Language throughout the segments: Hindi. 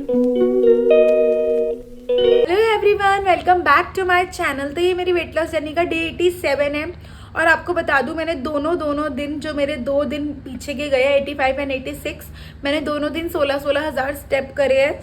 Hello everyone, welcome back to my channel. तो ये मेरी वेट लॉस जर्नी का डे 87 है। और आपको बता दूं, मैंने दोनों दिन जो मेरे 2 दिन पीछे के गए 85 एंड 86, मैंने दोनों दिन 16-16 हज़ार स्टेप करे हैं।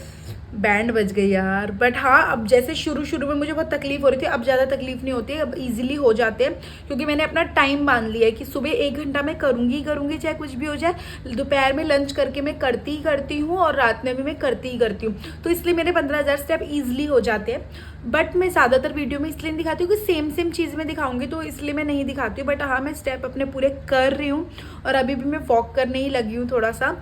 बैंड बज गई यार। बट हाँ, अब जैसे शुरू में मुझे बहुत तकलीफ हो रही थी, अब ज़्यादा तकलीफ नहीं होती है, अब इजीली हो जाते हैं। क्योंकि मैंने अपना टाइम बांध लिया है कि सुबह 1 घंटा मैं करूँगी चाहे कुछ भी हो जाए। दोपहर में लंच करके मैं करती हूँ और रात में भी मैं करती हूँ। तो इसलिए मेरे 15,000 स्टेप ईजिली हो जाते हैं। बट मैं ज़्यादातर वीडियो में इसलिए नहीं दिखाती हूँ कि सेम चीज़ में दिखाऊंगी, तो इसलिए मैं नहीं दिखाती हूँ। बट हाँ, मैं स्टेप अपने पूरे कर रही हूँ। और अभी भी मैं वॉक करने ही लगी हूँ। थोड़ा सा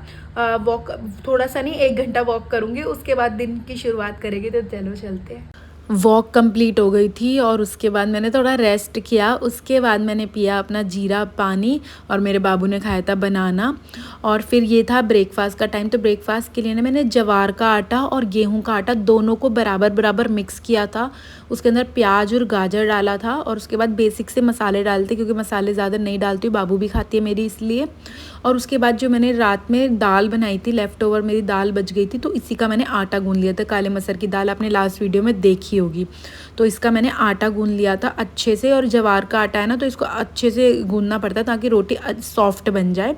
नहीं, 1 घंटा वॉक करूँगी, उसके बाद दिन की शुरुआत करेंगे। तो चलो चलते हैं। वॉक कंप्लीट हो गई थी और उसके बाद मैंने थोड़ा रेस्ट किया। उसके बाद मैंने पिया अपना जीरा पानी और मेरे बाबू ने खाया था बनाना। और फिर ये था ब्रेकफास्ट का टाइम। तो ब्रेकफास्ट के लिए ना मैंने जवार का आटा और गेहूं का आटा दोनों को बराबर मिक्स किया था। उसके अंदर प्याज और गाजर डाला था और उसके बाद बेसिक से मसाले डालते, क्योंकि मसाले ज़्यादा नहीं डालती हूँ, बाबू भी खाती है मेरी, इसलिए। और उसके बाद जो मैंने रात में दाल बनाई थी, लेफ़्ट ओवर मेरी दाल बच गई थी, तो इसी का मैंने आटा गूंद लिया था। काले मसर की दाल आपने लास्ट वीडियो में देखी होगी। तो इसका मैंने आटा गूंद लिया था अच्छे से। और जवार का आटा है ना, तो इसको अच्छे से गूंदना पड़ता है ताकि रोटी सॉफ्ट बन जाए।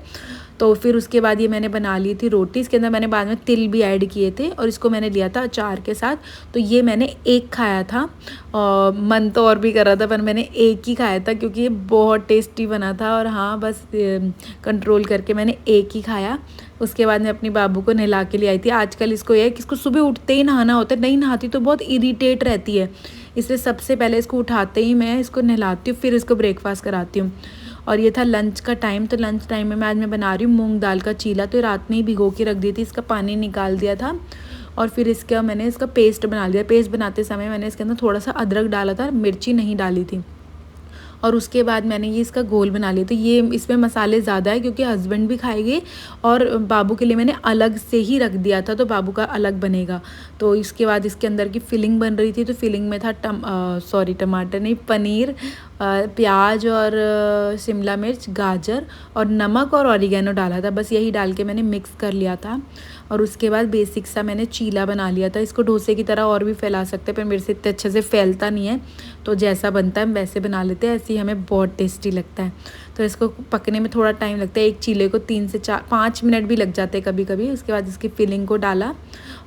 तो फिर उसके बाद ये मैंने बना ली थी रोटी। इसके अंदर मैंने बाद में तिल भी ऐड किए थे और इसको मैंने लिया था अचार के साथ। तो ये मैंने एक खाया था, और मन तो और भी कर रहा था, पर मैंने एक ही खाया था क्योंकि ये बहुत टेस्टी बना था। और हाँ, बस कंट्रोल करके मैंने एक ही खाया। उसके बाद मैं अपनी बाबू को नहला के ले आई थी। आजकल इसको ये है कि इसको सुबह उठते ही नहाना होता है, नहीं नहाती तो बहुत इरीटेट रहती है। इसलिए सबसे पहले इसको उठाते ही मैं इसको नहलाती हूँ, फिर इसको ब्रेकफास्ट कराती हूँ। और ये था लंच का टाइम। तो लंच टाइम में आज मैं बना रही हूँ मूंग दाल का चीला। तो रात में ही भिगो के रख दी थी, इसका पानी निकाल दिया था। और फिर मैंने इसका पेस्ट बना लिया। पेस्ट बनाते समय मैंने इसके अंदर थोड़ा सा अदरक डाला था, मिर्ची नहीं डाली थी। और उसके बाद मैंने ये इसका घोल बना लिया। तो ये इसमें मसाले ज़्यादा है क्योंकि हस्बैंड भी खाएंगे और बाबू के लिए मैंने अलग से ही रख दिया था, तो बाबू का अलग बनेगा। तो इसके बाद इसके अंदर की फिलिंग बन रही थी। तो फिलिंग में था टमाटर नहीं, पनीर, प्याज और शिमला मिर्च, गाजर और नमक और ऑरिगेनो डाला था। बस यही डाल के मैंने मिक्स कर लिया था। और उसके बाद बेसिक सा मैंने चीला बना लिया था। इसको डोसे की तरह और भी फैला सकते हैं, पर मेरे से इतने अच्छे से फैलता नहीं है। तो जैसा बनता है हम वैसे बना लेते हैं, ऐसे ही हमें बहुत टेस्टी लगता है। तो इसको पकने में थोड़ा टाइम लगता है। एक चीले को 3 से 5 मिनट भी लग जाते हैं कभी कभी। उसके बाद इसकी फिलिंग को डाला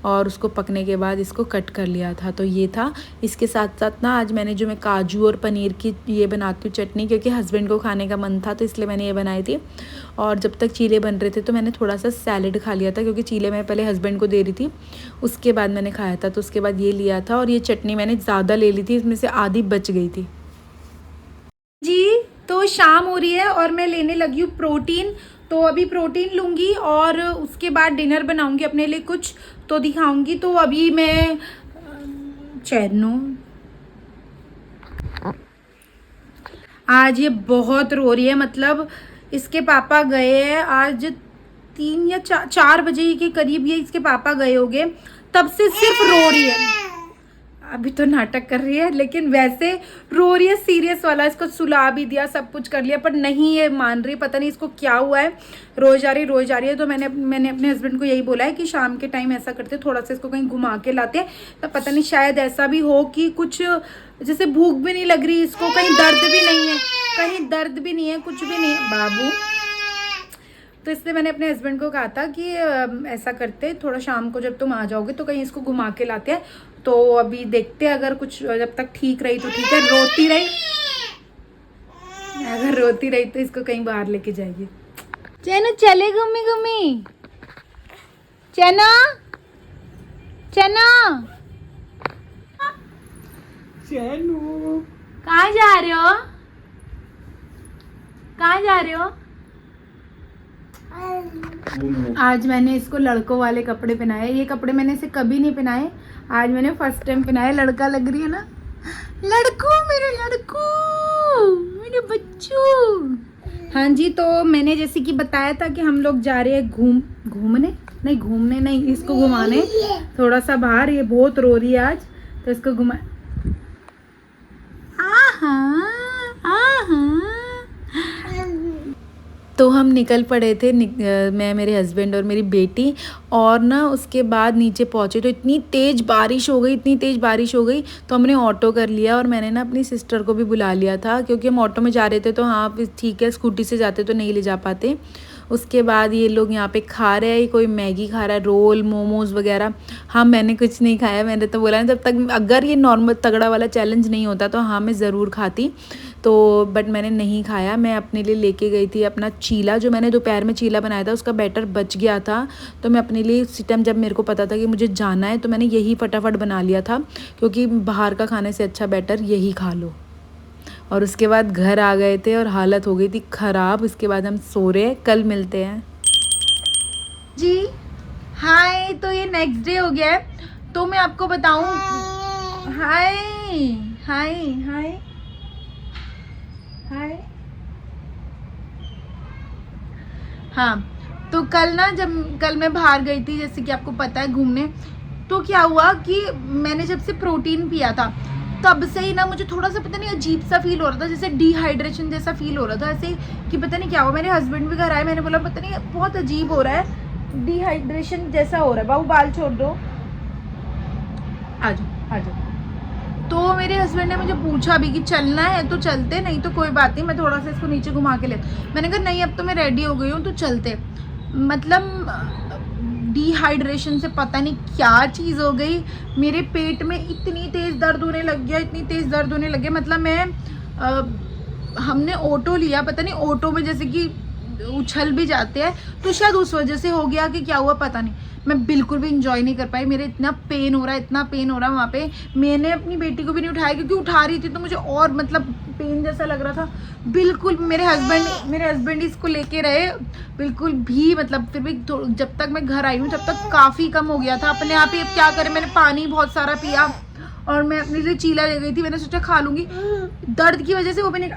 और उसको पकने के बाद इसको कट कर लिया था। तो ये था। इसके साथ साथ ना आज मैंने जो मैं काजू और पनीर की ये बनाती हूँ चटनी, क्योंकि हस्बैंड को खाने का मन था, तो इसलिए मैंने ये बनाई थी। और जब तक चीले बन रहे थे तो मैंने थोड़ा सा सैलेड खा लिया था, क्योंकि चीले मैं पहले हस्बैंड को दे रही थी, उसके बाद मैंने खाया था। तो उसके बाद ये लिया था। और ये चटनी मैंने ज़्यादा ले ली थी, इसमें से आधी बच गई थी जी। तो शाम हो रही है और मैं लेने लगी हूँ प्रोटीन। तो अभी प्रोटीन लूँगी और उसके बाद डिनर बनाऊँगी अपने लिए कुछ, तो दिखाऊँगी। तो अभी मैं चैनो आज ये बहुत रो रही है। मतलब इसके पापा गए हैं आज 3 या 4 बजे के करीब, ये इसके पापा गए होंगे, तब से सिर्फ रो रही है। अभी तो नाटक कर रही है, लेकिन वैसे रो रही है सीरियस वाला। इसको सुला भी दिया, सब कुछ कर लिया, पर नहीं ये मान रही। पता नहीं इसको क्या हुआ है, रोज जा रही है। तो मैंने अपने हस्बैंड को यही बोला है कि शाम के टाइम ऐसा करते, थोड़ा सा इसको कहीं घुमा के लाते हैं। तो पता नहीं, शायद ऐसा भी हो कि कुछ जैसे भूख भी नहीं लग रही इसको, कहीं दर्द भी नहीं है, कुछ भी नहीं है बाबू। तो इसलिए मैंने अपने हस्बैंड को कहा था कि ऐसा करते, थोड़ा शाम को जब तुम आ जाओगे तो कहीं इसको घुमा के लाते हैं। तो अभी देखते हैं, अगर कुछ जब तक ठीक रही तो ठीक है, अगर रोती रही तो इसको कहीं बाहर लेके जाएगी। चैनो चले घूमी चैनो कहाँ जा रहे हो? आज मैंने इसको लड़कों वाले कपड़े पहनाए। ये कपड़े मैंने इसे कभी नहीं पहनाए, आज मैंने फर्स्ट टाइम पहनाए। लड़का लग रही है ना, मेरे बच्चों। हाँ जी, तो मैंने जैसे कि बताया था कि हम लोग जा रहे हैं घूमने नहीं, इसको घुमाने थोड़ा सा बाहर। ये बहुत रो रही है आज, तो इसको घुमा। तो हम निकल पड़े थे मैं, मेरे हस्बैंड और मेरी बेटी। और ना उसके बाद नीचे पहुँचे तो इतनी तेज़ बारिश हो गई, इतनी तेज़ बारिश हो गई, तो हमने ऑटो कर लिया। और मैंने ना अपनी सिस्टर को भी बुला लिया था, क्योंकि हम ऑटो में जा रहे थे तो हाँ ठीक है, स्कूटी से जाते तो नहीं ले जा पाते। उसके बाद ये लोग यहाँ पे खा रहे हैं, कोई मैगी खा रहा है, रोल मोमोज़ वगैरह। हाँ मैंने कुछ नहीं खाया, मैंने तो बोला ना, जब तक अगर ये नॉर्मल तगड़ा वाला चैलेंज नहीं होता तो हाँ मैं ज़रूर खाती। तो बट मैंने नहीं खाया। मैं अपने लिए लेके गई थी अपना चीला, जो मैंने दोपहर में चीला बनाया था उसका बैटर बच गया था। तो मैं अपने लिए इस टाइम, जब मेरे को पता था कि मुझे जाना है, तो मैंने यही फटाफट बना लिया था, क्योंकि बाहर का खाने से अच्छा बेटर यही खा लो। और उसके बाद घर आ गए थे और हालत हो गई थी ख़राब। उसके बाद हम सो रहे हैं, कल मिलते हैं जी। हाय, तो ये नेक्स्ट डे हो गया है, तो मैं आपको बताऊं। हाय हाय हाय हाय। हाँ, तो कल ना, जब कल मैं बाहर गई थी, जैसे कि आपको पता है, घूमने, तो क्या हुआ कि मैंने जब से प्रोटीन पिया था तब से ही ना मुझे थोड़ा सा पता नहीं अजीब सा फील हो रहा था, जैसे डिहाइड्रेशन जैसा फील हो रहा था, ऐसे कि पता नहीं क्या हुआ। मेरे हस्बैंड भी घर आए, मैंने बोला पता नहीं बहुत अजीब हो रहा है, डिहाइड्रेशन जैसा हो रहा है। बाबू बाल छोड़ दो, आ जाओ आ जाओ। तो मेरे हस्बैंड ने मुझे पूछा भी कि चलना है तो चलते, नहीं तो कोई बात नहीं, मैं थोड़ा सा इसको नीचे घुमा के ले। मैंने कहा नहीं, अब तो मैं रेडी हो गई हूँ, तो चलते। मतलब डिहाइड्रेशन से पता नहीं क्या चीज़ हो गई, मेरे पेट में इतनी तेज़ दर्द होने लग गया, इतनी तेज़ दर्द होने लगे। मतलब मैं हमने ऑटो लिया, पता नहीं ऑटो में जैसे कि उछल भी जाते हैं, तो शायद उस वजह से हो गया कि क्या हुआ पता नहीं। मैं बिल्कुल भी इंजॉय नहीं कर पाई, मेरे इतना पेन हो रहा है, इतना पेन हो रहा है वहाँ पे। मैंने अपनी बेटी को भी नहीं उठाया, क्योंकि उठा रही थी तो मुझे और मतलब पेन जैसा लग रहा था। बिल्कुल मेरे हस्बैंड इसको लेके रहे, बिल्कुल भी मतलब, फिर भी जब तक मैं घर आई हूँ तब तक काफ़ी कम हो गया था अपने आप ही। अब क्या करें, मैंने पानी बहुत सारा पिया, और मैं अपने लिए चीला ले गई थी, मैंने सोचा खा लूँगी, दर्द की वजह से वो भी नहीं।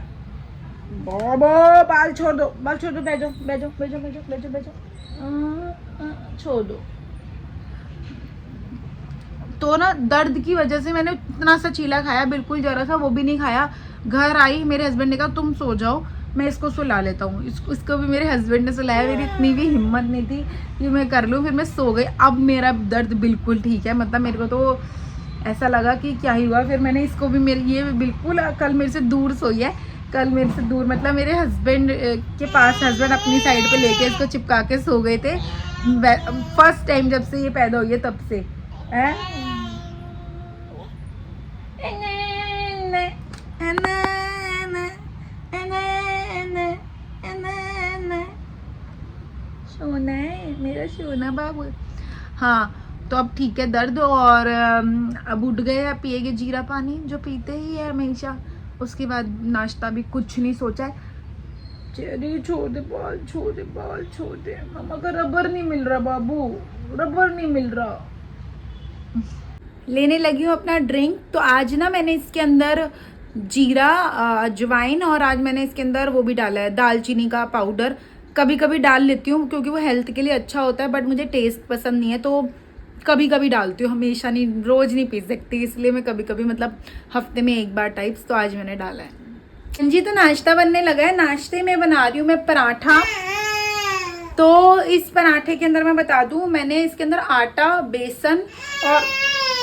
बाबा बाल छोड़ दो, बाल छोड़ दो, बैठो बैठो बैठो बैठो बैठो बैठो, छोड़ दो। तो ना दर्द की वजह से मैंने इतना सा चीला खाया, बिल्कुल जरा सा वो भी नहीं खाया। घर आई, मेरे हस्बैंड ने कहा तुम सो जाओ, मैं इसको सुला लेता हूँ। इसको भी मेरे हस्बैंड ने सुलाया, मेरी इतनी भी हिम्मत नहीं थी कि मैं कर लूँ। फिर मैं सो गई। अब मेरा दर्द बिल्कुल ठीक है, मतलब मेरे को तो ऐसा लगा कि क्या ही हुआ। फिर मैंने इसको भी, मेरी ये बिल्कुल कल मेरे से दूर सोई है, कल मेरे से दूर, मतलब मेरे हस्बैंड के पास, हस्बैंड अपनी साइड पे लेके इसको चिपका के सो गए थे। फर्स्ट टाइम जब से ये पैदा हुई है तब से है। सोना है मेरा सोना बाबू। हाँ, तो अब ठीक है दर्द, और अब उठ गए हैं, पिएगे जीरा पानी जो पीते ही है हमेशा। उसके बाद नाश्ता भी कुछ नहीं सोचा है। चेरी छोड़ दे, बाल छोड़ दे, बाल छोड़ दे। मामा का रबर नहीं मिल रहा बाबू, रबर नहीं मिल रहा। लेने लगी हूँ अपना ड्रिंक। तो आज ना मैंने इसके अंदर जीरा, अजवाइन, और आज मैंने इसके अंदर वो भी डाला है, दालचीनी का पाउडर। कभी कभी डाल लेती हूँ क्योंकि वो हेल्थ के लिए अच्छा होता है, बट मुझे टेस्ट पसंद नहीं है, तो कभी कभी डालती हूँ, हमेशा नहीं, रोज़ नहीं पी सकती, इसलिए मैं कभी कभी, मतलब हफ्ते में एक बार टाइप्स। तो आज मैंने डाला है जी। तो नाश्ता बनने लगा है। नाश्ते में बना रही हूँ मैं पराठा। तो इस पराठे के अंदर मैं बता दूँ, मैंने इसके अंदर आटा, बेसन और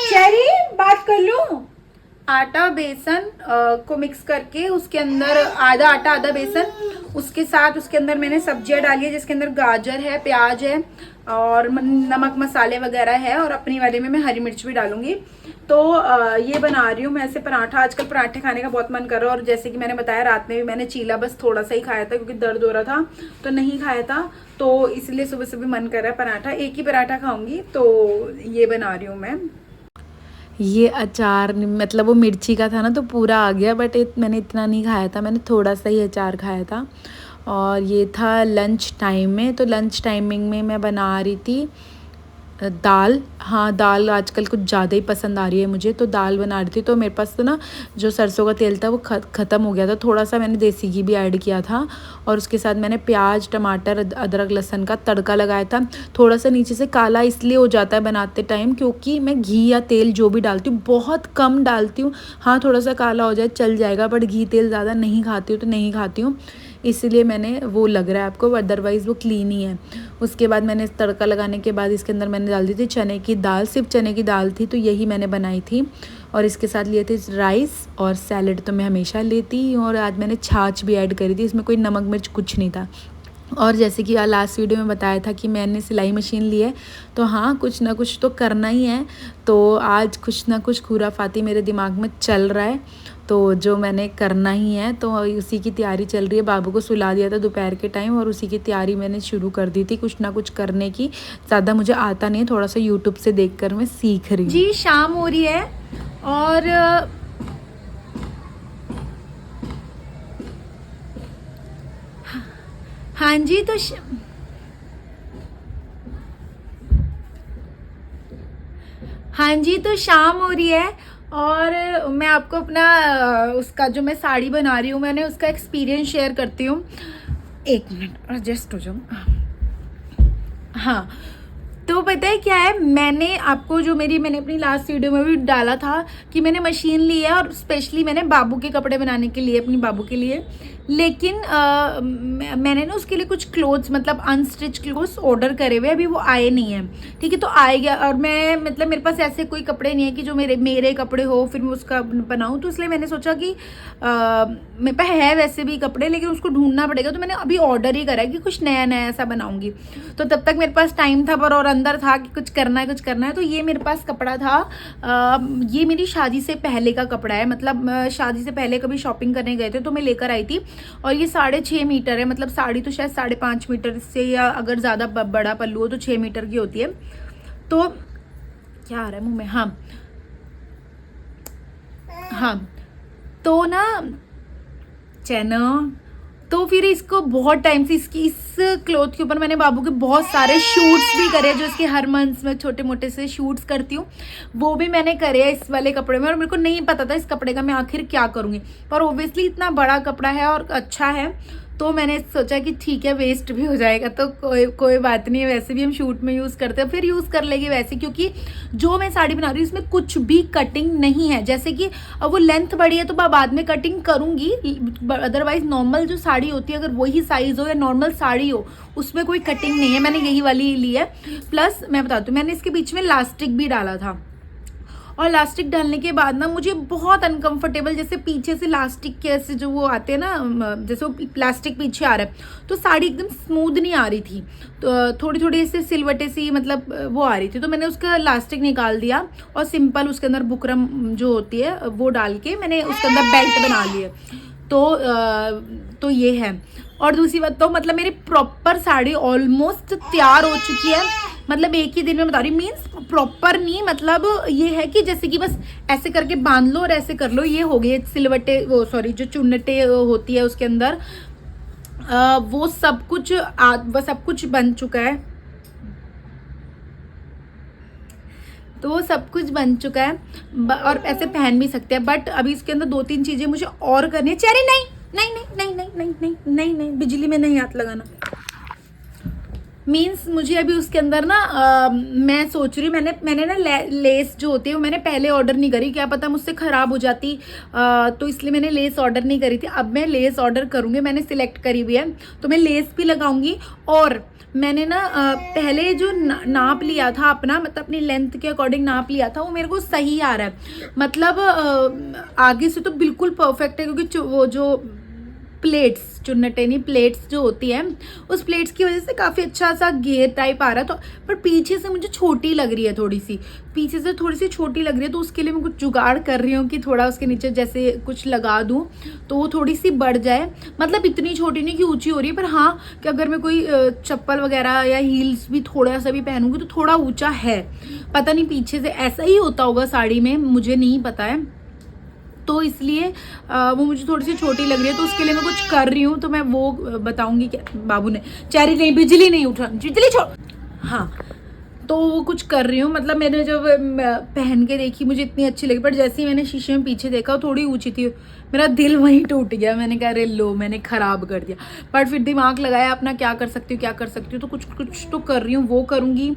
चेरी बात कर लूं, आटा बेसन को मिक्स करके उसके अंदर आधा आटा आधा बेसन, उसके साथ उसके अंदर मैंने सब्जियां डाली है, जिसके अंदर गाजर है, प्याज है, और नमक मसाले वगैरह है, और अपनी वाले में मैं हरी मिर्च भी डालूंगी। तो ये बना रही हूँ मैं ऐसे पराठा। आजकल पराठे खाने का बहुत मन कर रहा है, और जैसे कि मैंने बताया रात में भी मैंने चीला बस थोड़ा सा ही खाया था, क्योंकि दर्द हो रहा था तो नहीं खाया था, तो इसलिए सुबह सुबह मन कर रहा है पराठा। एक ही पराठा खाऊंगी, तो ये बना रही हूँ मैं। ये अचार, मतलब वो मिर्ची का था ना, तो पूरा आ गया, बट मैंने इतना नहीं खाया था, मैंने थोड़ा सा ही अचार खाया था। और ये था लंच टाइम में। तो लंच टाइमिंग में मैं बना रही थी दाल। हाँ, दाल आजकल कुछ ज़्यादा ही पसंद आ रही है मुझे, तो दाल बना रही थी। तो मेरे पास तो ना जो सरसों का तेल था वो ख़त्म हो गया था, थोड़ा सा मैंने देसी घी भी ऐड किया था, और उसके साथ मैंने प्याज, टमाटर, अदरक, लहसुन का तड़का लगाया था। थोड़ा सा नीचे से काला इसलिए हो जाता है बनाते टाइम, क्योंकि मैं घी या तेल जो भी डालती हूँ बहुत कम डालती हूँ। हाँ, थोड़ा सा काला हो जाए चल जाएगा, बट घी तेल ज़्यादा नहीं खाती हूँ, तो नहीं खाती हूँ। इसीलिए मैंने वो लग रहा है आपको, अदरवाइज़ वो क्लीन ही है। उसके बाद मैंने तड़का लगाने के बाद इसके अंदर मैंने डाल दी थी चने की दाल, सिर्फ चने की दाल थी तो यही मैंने बनाई थी। और इसके साथ लिए थे राइस और सैलड तो मैं हमेशा लेती हूँ। और आज मैंने छाछ भी ऐड करी थी, इसमें कोई नमक मिर्च कुछ नहीं था। और जैसे कि लास्ट वीडियो में बताया था कि मैंने सिलाई मशीन ली है, तो हाँ कुछ ना कुछ तो करना ही है। तो आज कुछ ना कुछ खुराफाती मेरे दिमाग में चल रहा है, तो जो मैंने करना ही है, तो उसी की तैयारी चल रही है। बाबू को सुला दिया था दोपहर के टाइम और उसी की तैयारी मैंने शुरू कर दी थी कुछ ना कुछ करने की। ज़्यादा मुझे आता नहीं है, थोड़ा सा यूट्यूब से देखकर मैं सीख रही हूँ। जी शाम हो रही है और हाँ जी तो हाँ जी तो शाम हो रही है और मैं आपको अपना उसका जो मैं साड़ी बना रही हूँ मैंने उसका एक्सपीरियंस शेयर करती हूँ। एक मिनट एडजस्ट हो जाऊँ। हाँ तो पता है क्या है, मैंने आपको जो मैंने अपनी लास्ट वीडियो में भी डाला था कि मैंने मशीन ली है और स्पेशली मैंने बाबू के कपड़े बनाने के लिए, अपनी बाबू के लिए। लेकिन मैंने ना उसके लिए कुछ क्लोथ्स मतलब अनस्टिच क्लोथ्स ऑर्डर करे हुए, अभी वो आए नहीं हैं। ठीक है, तो आएगा। और मैं मतलब मेरे पास ऐसे कोई कपड़े नहीं है कि जो मेरे कपड़े हो फिर मैं उसका बनाऊँ, तो इसलिए मैंने सोचा कि मेरे पास है वैसे भी कपड़े लेकिन उसको ढूंढना पड़ेगा, तो मैंने अभी ऑर्डर ही करा है कि कुछ नया नया ऐसा बनाऊंगी। तो तब तक मेरे पास टाइम था और अंदर था कि कुछ करना है। तो ये मेरे पास कपड़ा था, ये मेरी शादी से पहले का कपड़ा है। मतलब शादी से पहले कभी शॉपिंग करने गए थे तो मैं लेकर आई थी। और ये 6.5 मीटर है, मतलब साड़ी तो शायद 5.5 मीटर से, या अगर ज़्यादा बड़ा पल्लू हो तो 6 मीटर की होती है। तो क्या आ रहा है मुंह में, हाँ तो ना चैनल, तो फिर इसको बहुत टाइम से इस क्लॉथ के ऊपर मैंने बाबू के बहुत सारे शूट्स भी करे, जो इसके हर मंथ में छोटे मोटे से शूट्स करती हूँ, वो भी मैंने करे इस वाले कपड़े में। और मेरे को नहीं पता था इस कपड़े का मैं आखिर क्या करूँगी, पर ओब्वियसली इतना बड़ा कपड़ा है और अच्छा है, तो मैंने सोचा कि ठीक है वेस्ट भी हो जाएगा तो कोई बात नहीं है, वैसे भी हम शूट में यूज़ करते हैं, फिर यूज़ कर लेंगे वैसे। क्योंकि जो मैं साड़ी बना रही हूँ इसमें कुछ भी कटिंग नहीं है, जैसे कि अब वो लेंथ बड़ी है तो मैं बाद में कटिंग करूँगी, अदरवाइज नॉर्मल जो साड़ी होती है अगर वही साइज़ हो या नॉर्मल साड़ी हो उसमें कोई कटिंग नहीं है। मैंने यही वाली ली है। प्लस मैं बताती हूँ, मैंने इसके बीच में इलास्टिक भी डाला था, और इलास्टिक डालने के बाद ना मुझे बहुत अनकंफर्टेबल, जैसे पीछे से इलास्टिक के ऐसे जो वो आते हैं ना, जैसे वो प्लास्टिक पीछे आ रहा है तो साड़ी एकदम स्मूथ नहीं आ रही थी, तो थोड़ी थोड़ी ऐसे सिलवटे सी मतलब वो आ रही थी। तो मैंने उसका इलास्टिक निकाल दिया और सिंपल उसके अंदर बुकरम जो होती है वो डाल के मैंने उसके अंदर बेल्ट बना ली है। तो ये है। और दूसरी बात तो मतलब मेरी प्रॉपर साड़ी ऑलमोस्ट तैयार हो चुकी है, मतलब एक ही दिन में बता रही, मीन्स प्रॉपर नहीं, मतलब ये है कि जैसे कि बस ऐसे करके बांध लो और ऐसे कर लो, ये हो गए सिलवटे, वो सॉरी जो चुन्नटे होती है उसके अंदर, वो सब कुछ बन चुका है। तो वो सब कुछ बन चुका है और ऐसे पहन भी सकते हैं। बट अभी इसके अंदर 2-3 चीज़ें मुझे और करनी है। चेरी नहीं नहीं नहीं नहीं नहीं नहीं नहीं नहीं नहीं, बिजली में नहीं हाथ लगाना। मीन्स मुझे अभी उसके अंदर ना मैं सोच रही हूँ, मैंने ना लेस जो होती है वो मैंने पहले ऑर्डर नहीं करी, क्या पता मुझसे ख़राब हो जाती, तो इसलिए मैंने लेस ऑर्डर नहीं करी थी। अब मैं लेस ऑर्डर करूँगी, मैंने सिलेक्ट करी हुई है, तो मैं लेस भी लगाऊंगी। और मैंने ना पहले जो नाप लिया था अपना, मतलब अपनी लेंथ के अकॉर्डिंग नाप लिया था, वो मेरे को सही आ रहा है। मतलब आगे से तो बिल्कुल परफेक्ट है, क्योंकि वो जो प्लेट्स, चुन्नटेनी प्लेट्स जो होती है उस प्लेट्स की वजह से काफ़ी अच्छा सा घेर टाइप आ रहा है। तो पर पीछे से मुझे छोटी लग रही है, थोड़ी सी छोटी लग रही है, तो उसके लिए मैं कुछ जुगाड़ कर रही हूँ कि थोड़ा उसके नीचे जैसे कुछ लगा दूँ तो वो थोड़ी सी बढ़ जाए। मतलब इतनी छोटी नहीं कि ऊंची हो रही है, पर हाँ कि अगर मैं कोई चप्पल वगैरह या हील्स भी थोड़ा सा भी पहनूंगी तो थोड़ा ऊँचा है। पता नहीं पीछे से ऐसा ही होता होगा साड़ी में, मुझे नहीं पता है, तो इसलिए वो मुझे थोड़ी सी छोटी लग रही है, तो उसके लिए मैं कुछ कर रही हूँ, तो मैं वो बताऊंगी। क्या बाबू ने, चेरी नहीं, बिजली नहीं उठा, बिजली छोड़। हाँ तो वो कुछ कर रही हूँ, मतलब मैंने जब पहन के देखी मुझे इतनी अच्छी लगी, पर जैसे ही मैंने शीशे में पीछे देखा थोड़ी ऊंची थी, मेरा दिल वहीं टूट गया। मैंने कहा अरे लो, मैंने खराब कर दिया। बट फिर दिमाग लगाया अपना, क्या कर सकती हूँ क्या कर सकती हूँ, तो कुछ कुछ तो कर रही हूँ, वो करूँगी।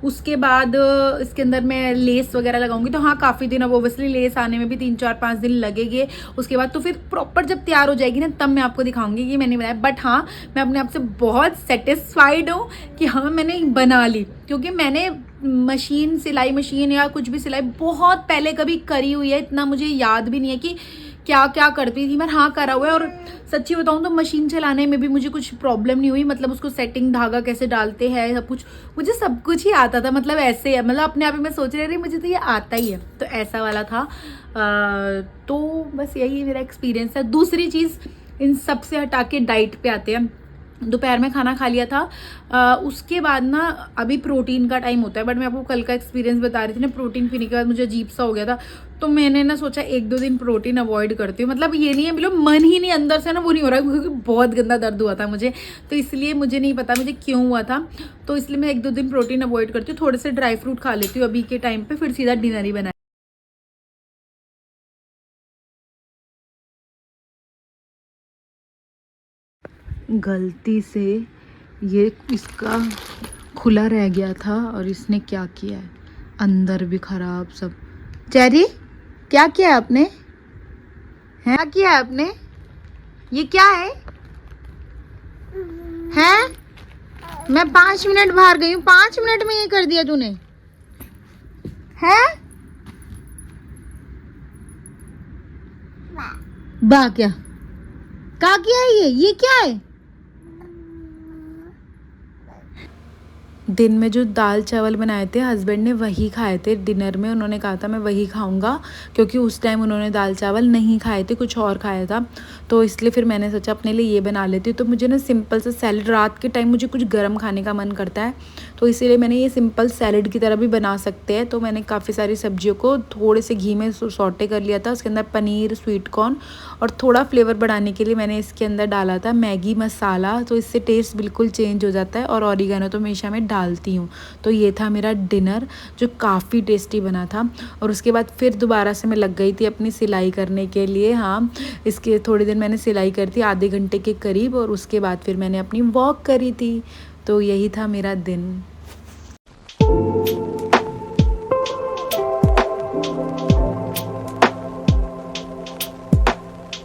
उसके बाद इसके अंदर मैं लेस वगैरह लगाऊंगी। तो हाँ, काफ़ी दिन, अब ओबियसली लेस आने में भी 3-4-5 दिन लगेंगे। उसके बाद तो फिर प्रॉपर जब तैयार हो जाएगी ना, तब मैं आपको दिखाऊंगी कि मैंने बनाया। बट हाँ, मैं अपने आप से बहुत सेटिस्फाइड हूँ कि हाँ मैंने बना ली, क्योंकि मैंने मशीन, सिलाई मशीन या कुछ भी सिलाई बहुत पहले कभी करी हुई है, इतना मुझे याद भी नहीं है कि क्या क्या करती थी मैं। हाँ, करा हुआ है। और सच्ची बताऊँ तो मशीन चलाने में भी मुझे कुछ प्रॉब्लम नहीं हुई, मतलब उसको सेटिंग, धागा कैसे डालते हैं, सब कुछ मुझे सब कुछ ही आता था। मतलब ऐसे है, मतलब अपने आप ही मैं सोच रही मुझे तो ये आता ही है, तो ऐसा वाला था। तो बस यही मेरा एक्सपीरियंस है। दूसरी चीज़, इन सब से हटा के डाइट पे आते हैं। दोपहर में खाना खा लिया था, उसके बाद ना अभी प्रोटीन का टाइम होता है। बट मैं आपको कल का एक्सपीरियंस बता रही थी ना, प्रोटीन पीने के बाद मुझे अजीब सा हो गया था। तो मैंने ना सोचा 1-2 दिन प्रोटीन अवॉइड करती हूँ। मतलब ये नहीं है, मतलब मन ही नहीं, अंदर से ना वो नहीं हो रहा, क्योंकि बहुत गंदा दर्द हुआ था मुझे। तो इसलिए मुझे नहीं पता मुझे क्यों हुआ था, तो इसलिए मैं 1-2 दिन प्रोटीन अवॉइड करती हूँ। थोड़े से ड्राई फ्रूट खा लेती हूँ अभी के टाइम पे, फिर सीधा डिनर ही बना। गलती से ये इसका खुला रह गया था और इसने क्या किया है, अंदर भी खराब सब। चेरी, क्या किया है आपने? है क्या किया है आपने? ये क्या है? हैं? मैं 5 मिनट बाहर गई हूँ, 5 मिनट में ये कर दिया तूने? है बा क्या किया है ये क्या है? दिन में जो दाल चावल बनाए थे हस्बैंड ने वही खाए थे डिनर में। उन्होंने कहा था मैं वही खाऊंगा, क्योंकि उस टाइम उन्होंने दाल चावल नहीं खाए थे, कुछ और खाया था। तो इसलिए फिर मैंने सोचा अपने लिए ये बना लेती हूँ। तो मुझे ना सिंपल सा सैलड, रात के टाइम मुझे कुछ गर्म खाने का मन करता है, तो इसीलिए मैंने ये सिंपल सैलड की तरह भी बना सकते हैं। तो मैंने काफ़ी सारी सब्जियों को थोड़े से घी में सौटे कर लिया था। उसके अंदर पनीर, स्वीट कॉर्न और थोड़ा फ्लेवर बढ़ाने के लिए मैंने इसके अंदर डाला था मैगी मसाला, तो इससे टेस्ट बिल्कुल चेंज हो जाता है। और ऑरिगेनो तो हमेशा मैं डालती हूँ। तो ये था मेरा डिनर, जो काफ़ी टेस्टी बना था। और उसके बाद फिर दोबारा से मैं लग गई थी अपनी सिलाई करने के लिए। हाँ, इसके थोड़ी देर मैंने सिलाई करी थी, आधे घंटे के करीब, और उसके बाद फिर मैंने अपनी वॉक करी थी। तो यही था मेरा दिन।